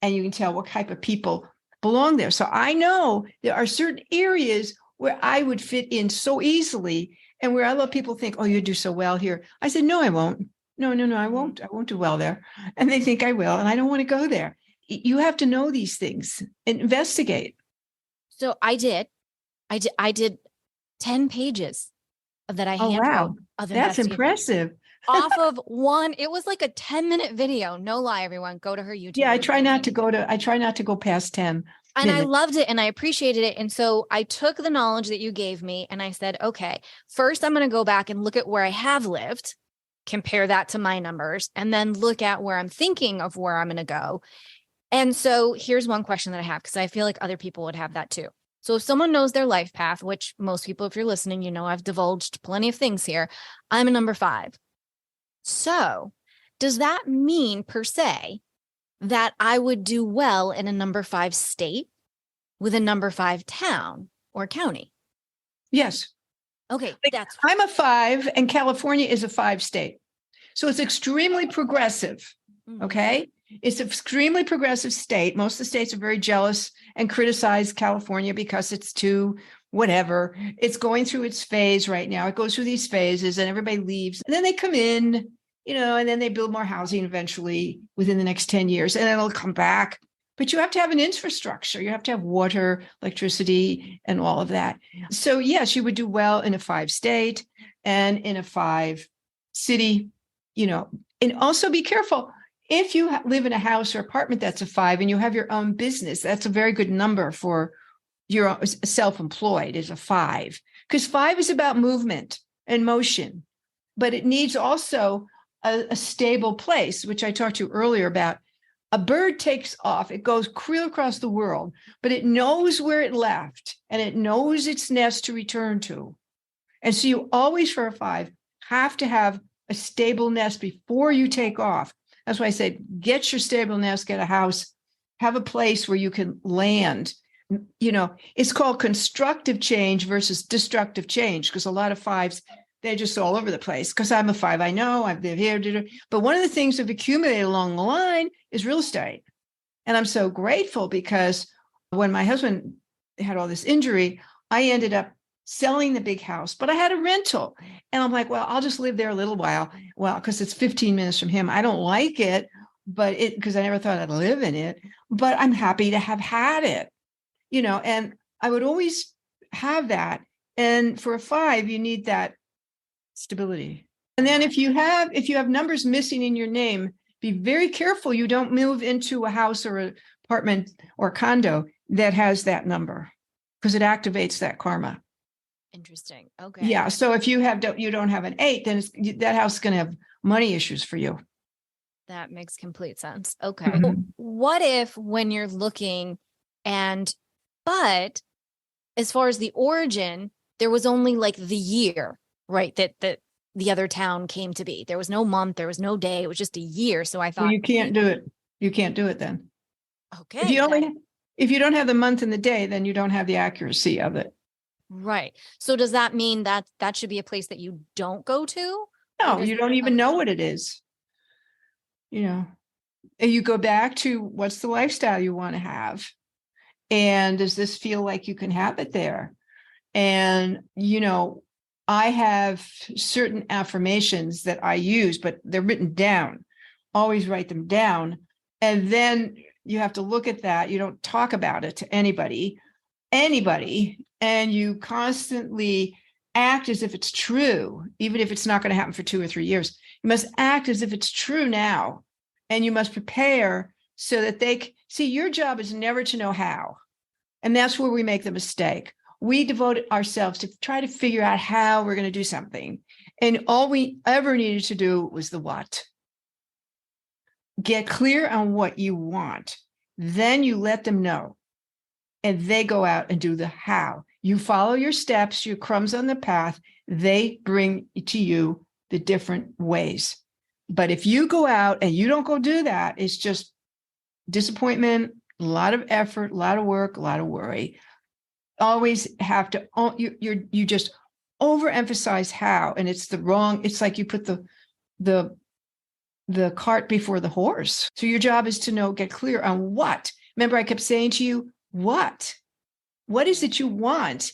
and you can tell what type of people belong there. So I know there are certain areas where I would fit in so easily, and where I let people think, oh, you do so well here. I said, no, I won't. No, I won't. I won't do well there. And they think I will, and I don't want to go there. You have to know these things and investigate. So I did 10 pages that I hand wrote of that's impressive. Off of one, it was like a 10-minute video. No lie, everyone. Go to her YouTube. Yeah, I try not to go past 10 minutes. And I loved it and I appreciated it. And so I took the knowledge that you gave me and I said, okay, first I'm going to go back and look at where I have lived, compare that to my numbers, and then look at where I'm thinking of where I'm going to go. And so here's one question that I have, because I feel like other people would have that too. So if someone knows their life path, which most people, if you're listening, I've divulged plenty of things here. I'm a number 5. So does that mean per se that I would do well in a number 5 state with a number 5 town or county? Yes. Okay. I'm a 5 and California is a 5 state. So it's extremely progressive. Okay. It's an extremely progressive state. Most of the states are very jealous and criticize California because it's too whatever. It's going through its phase right now. It goes through these phases and everybody leaves. And then they come in, and then they build more housing eventually within the next 10 years, and then it'll come back. But you have to have an infrastructure. You have to have water, electricity, and all of that. So yes, you would do well in a 5-state and in a 5-city, and also be careful. If you live in a house or apartment that's a 5 and you have your own business, that's a very good number for your self-employed is a 5, because 5 is about movement and motion, but it needs also a stable place, which I talked to you earlier about. A bird takes off, it goes clear across the world, but it knows where it left and it knows its nest to return to. And so you always, for a 5, have to have a stable nest before you take off. That's why I said, get your stable nest, get a house, have a place where you can land. It's called constructive change versus destructive change, because a lot of 5s, they're just all over the place. Because I'm a 5, I know, I've lived here. But one of the things I've accumulated along the line is real estate. And I'm so grateful, because when my husband had all this injury, I ended up selling the big house, but I had a rental. And I'm like, well, I'll just live there a little while. Well, because it's 15 minutes from him. I don't like it, but because I never thought I'd live in it, but I'm happy to have had it, and I would always have that. And for a 5, you need that stability. And then if you have numbers missing in your name, be very careful you don't move into a house or an apartment or condo that has that number, because it activates that karma. Interesting. Okay. Yeah. So if you don't have an 8, then that house is going to have money issues for you. That makes complete sense. Okay. Mm-hmm. What if when you're looking but as far as the origin, there was only like the year, right? That the other town came to be. There was no month, there was no day. It was just a year. So I thought, well, you can't do it. You can't do it then. Okay. If you don't have the month and the day, then you don't have the accuracy of it. Right. So does that mean that should be a place that you don't go to? No, you don't even know what it is. And you go back to what's the lifestyle you want to have. And does this feel like you can have it there? And, I have certain affirmations that I use, but they're written down. Always write them down. And then you have to look at that. You don't talk about it to anybody. And you constantly act as if it's true, even if it's not going to happen for 2 or 3 years. You must act as if it's true now. And you must prepare so that your job is never to know how. And that's where we make the mistake. We devote ourselves to try to figure out how we're going to do something. And all we ever needed to do was the what. Get clear on what you want. Then you let them know. And they go out and do the how. You follow your steps, your crumbs on the path. They bring to you the different ways. But if you go out and you don't go do that, it's just disappointment, a lot of effort, a lot of work, a lot of worry. Always have to, you just overemphasize how, and it's like you put the cart before the horse. So your job is to get clear on what. Remember, I kept saying to you, what is it you want?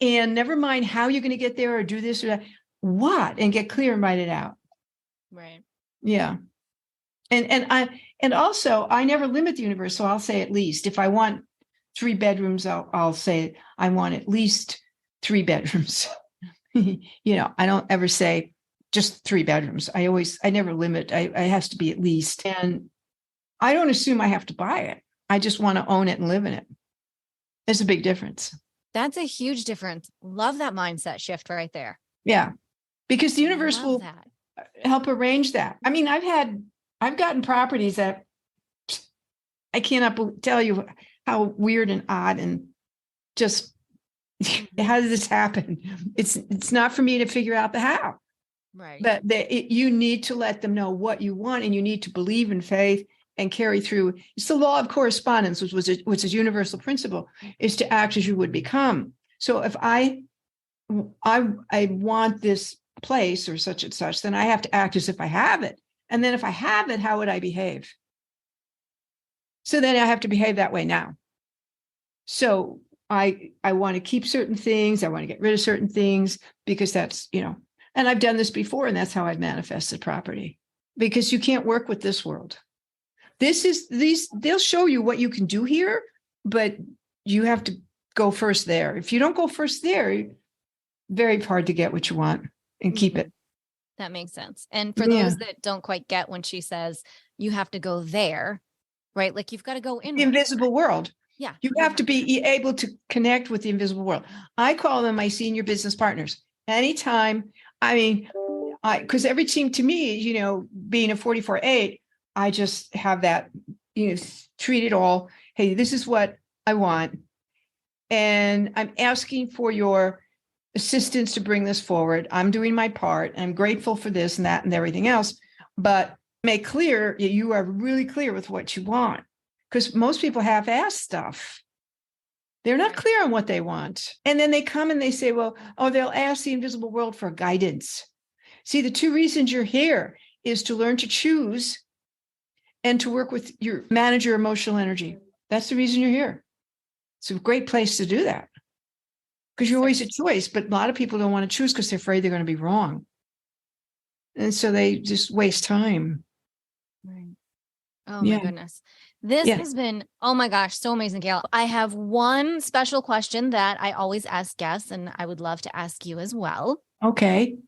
And never mind how you're going to get there or do this or that. What? And get clear and write it out. Right. Yeah. And also I never limit the universe. So I'll say at least. If I want 3 bedrooms, I'll say I want at least 3 bedrooms. I don't ever say just 3 bedrooms. I never limit. It has to be at least. And I don't assume I have to buy it. I just want to own it and live in it. It's a big difference. That's a huge difference. Love that mindset shift right there. Yeah. Because the universe will help arrange that. I mean, I've gotten properties that I cannot tell you how weird and odd and just how did this happen? It's not for me to figure out the how. Right. But you need to let them know what you want, and you need to believe in faith and carry through. It's the law of correspondence, which is a universal principle, is to act as you would become. So if I want this place or such and such, then I have to act as if I have it. And then if I have it, how would I behave? So then I have to behave that way now. So I want to keep certain things. I want to get rid of certain things because that's, and I've done this before, and that's how I've manifested property, because you can't work with this world. They'll show you what you can do here, but you have to go first there. If you don't go first there, very hard to get what you want and keep it. That makes sense. And for those that don't quite get when she says you have to go there, right? Like you've got to go in the invisible world. Yeah. You have to be able to connect with the invisible world. I call them my senior business partners. Anytime, because every team to me, being a 44-8, I just have that, treat it all. Hey, this is what I want. And I'm asking for your assistance to bring this forward. I'm doing my part. I'm grateful for this and that and everything else. But make clear, you are really clear with what you want. Because most people half-ass stuff. They're not clear on what they want. And then they come and they say, they'll ask the invisible world for guidance. See, the two reasons you're here is to learn to choose and to work with manage your emotional energy. That's the reason you're here. It's a great place to do that. Because you're always a choice, but a lot of people don't want to choose because they're afraid they're going to be wrong. And so they just waste time. Right. Oh my goodness. This has been, oh my gosh, so amazing, Gail. I have one special question that I always ask guests, and I would love to ask you as well. Okay.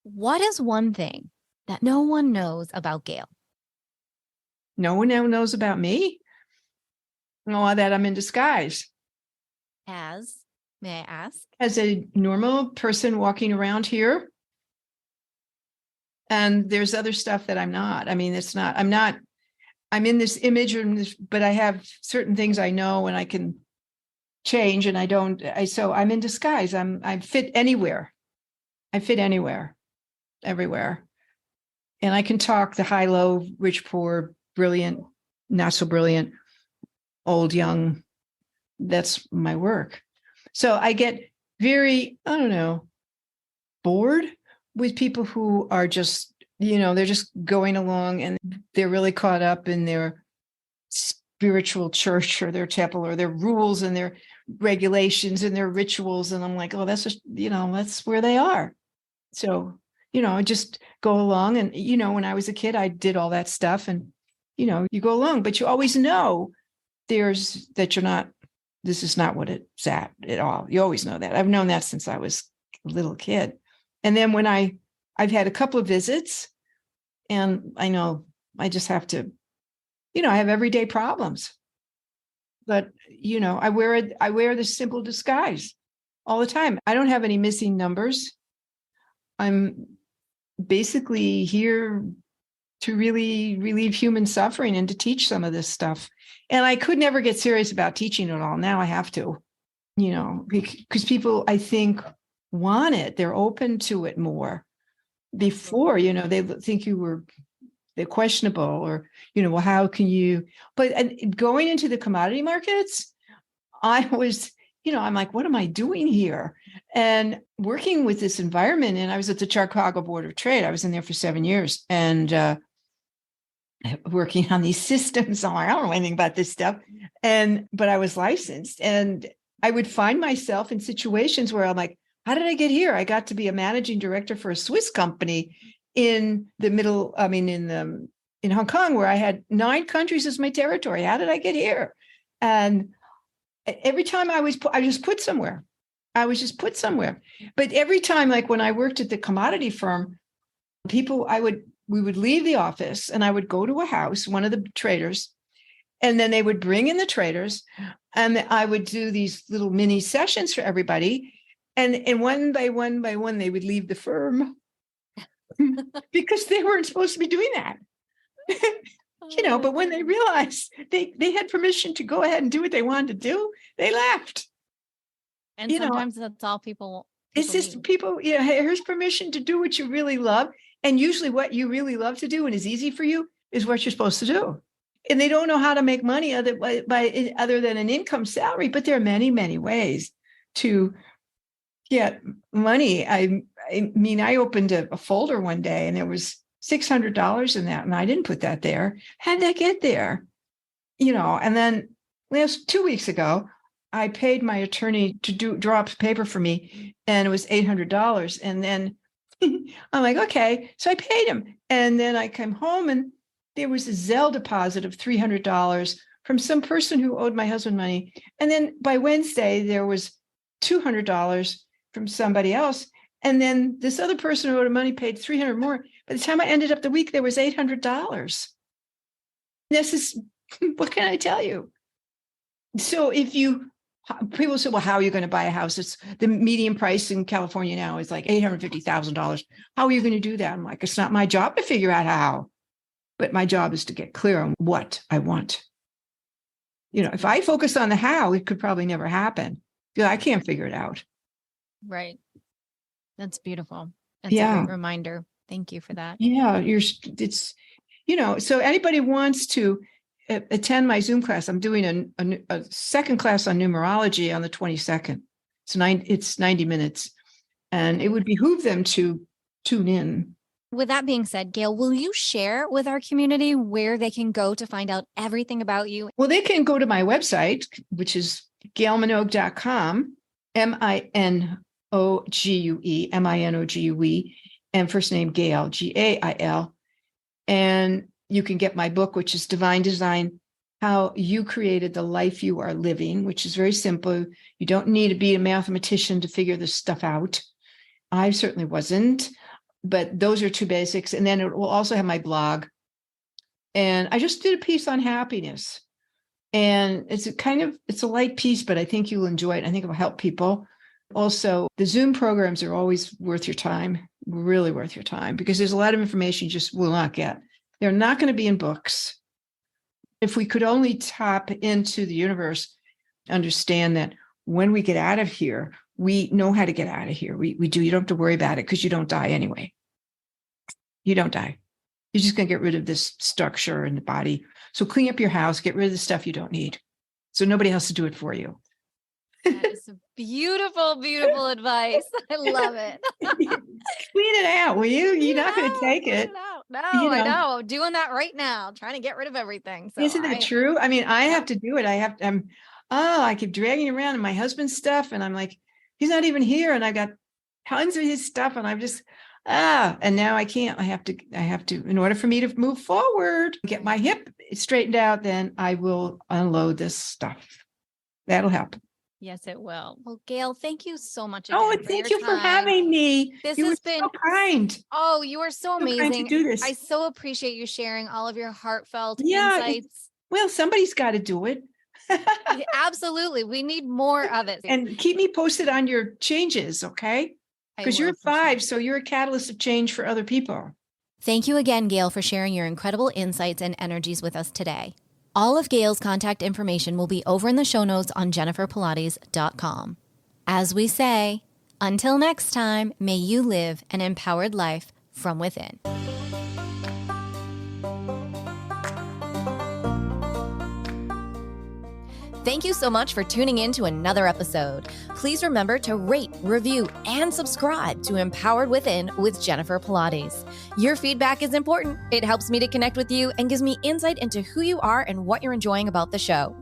What is one thing that no one knows about Gail? No one now knows about me? Oh, that I'm in disguise. May I ask? As a normal person walking around here. And there's other stuff that I'm not. I'm in this image, but I have certain things I know and I can change, and so I'm in disguise. I fit anywhere. I fit anywhere, everywhere. And I can talk the high, low, rich, poor, brilliant, not so brilliant, old, young. That's my work. So I get very, bored with people who are just, they're just going along and they're really caught up in their spiritual church or their temple or their rules and their regulations and their rituals. And I'm like, oh, that's just, that's where they are. So, I just go along. And, when I was a kid, I did all that stuff. And, you go along, but you always know this is not what it's at all. You always know that. I've known that since I was a little kid. And then when I've had a couple of visits, and I know I just have to, I have everyday problems. But, I wear this simple disguise all the time. I don't have any missing numbers. I'm basically here to really relieve human suffering and to teach some of this stuff. And I could never get serious about teaching it all. Now I have to, because people, I think, want it. They're open to it more. Before, they think they're questionable, or, well, how can you, but going into the commodity markets, I was, I'm like, what am I doing here? And working with this environment. And I was at the Chicago Board of Trade. I was in there for 7 years and working on these systems. I'm like, I don't know anything about this stuff. But I was licensed, and I would find myself in situations where I'm like, how did I get here? I got to be a managing director for a Swiss company in Hong Kong, where I had 9 countries as my territory. How did I get here? And every time I was just put somewhere. But every time, like when I worked at the commodity firm, we would leave the office and I would go to a house, one of the traders, and then they would bring in the traders, and I would do these little mini sessions for everybody. And one by one, they would leave the firm because they weren't supposed to be doing that. But when they realized they had permission to go ahead and do what they wanted to do, they left. And sometimes that's all people it's just need. People, hey, here's permission to do what you really love. And usually what you really love to do and is easy for you is what you're supposed to do. And they don't know how to make money other than an income salary. But there are many, many ways to get money. I opened a folder one day and there was $600 in that, and I didn't put that there. How did that get there? And then last 2 weeks ago, I paid my attorney to draw up paper for me, and it was $800. And then I'm like, okay. So I paid him. And then I came home and there was a Zelle deposit of $300 from some person who owed my husband money. And then by Wednesday, there was $200 from somebody else. And then this other person who owed money paid $300 more. By the time I ended up the week, there was $800. This is, what can I tell you? So people say, well, how are you going to buy a house? It's the median price in California now is like $850,000. How are you going to do that? I'm like, it's not my job to figure out how, but my job is to get clear on what I want. If I focus on the how, it could probably never happen. I can't figure it out. Right. That's beautiful. That's a great reminder. Thank you for that. Yeah. So anybody wants to attend my Zoom class, I'm doing a second class on numerology on the 22nd. It's 90 minutes, and it would behoove them to tune in. With that being said, Gail, will you share with our community where they can go to find out everything about you? Well, they can go to my website, which is gailminogue.com, Minogue, and first name Gail, Gail. And you can get my book, which is Divine Design, How You Created the Life You Are Living, which is very simple. You don't need to be a mathematician to figure this stuff out. I certainly wasn't, but those are two basics. And then it will also have my blog. And I just did a piece on happiness. And it's a light piece, but I think you'll enjoy it. I think it will help people. Also, the Zoom programs are always worth your time, really worth your time, because there's a lot of information you just will not get. They're not going to be in books. If we could only tap into the universe, understand that when we get out of here, we know how to get out of here. We do. You don't have to worry about it because you don't die anyway. You don't die. You're just going to get rid of this structure in the body. So clean up your house, get rid of the stuff you don't need. So nobody has to do it for you. That is beautiful, beautiful advice. I love it. Clean it out, will you? You're not going to take it. No, I know. I'm doing that right now, trying to get rid of everything. So isn't that true? I mean, I have to do it. I keep dragging around my husband's stuff, and I'm like, he's not even here, and I got tons of his stuff, and I'm just and now I can't. I have to, in order for me to move forward, get my hip straightened out, then I will unload this stuff. That'll help. Yes, it will. Well, Gail, thank you so much. Thank you for having me. This has been so kind. Oh, you are so amazing. Kind to do this. I so appreciate you sharing all of your heartfelt insights. Well, somebody's got to do it. Absolutely. We need more of it. And keep me posted on your changes, okay? Because you're 5, so you're a catalyst of change for other people. Thank you again, Gail, for sharing your incredible insights and energies with us today. All of Gail's contact information will be over in the show notes on jenniferpilates.com. As we say, until next time, may you live an empowered life from within. Thank you so much for tuning in to another episode. Please remember to rate, review, and subscribe to Empowered Within with Jennifer Pilates. Your feedback is important. It helps me to connect with you and gives me insight into who you are and what you're enjoying about the show.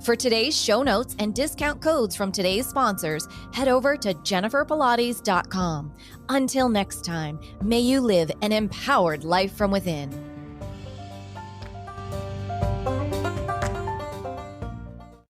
For today's show notes and discount codes from today's sponsors, head over to jenniferpilates.com. Until next time, may you live an empowered life from within.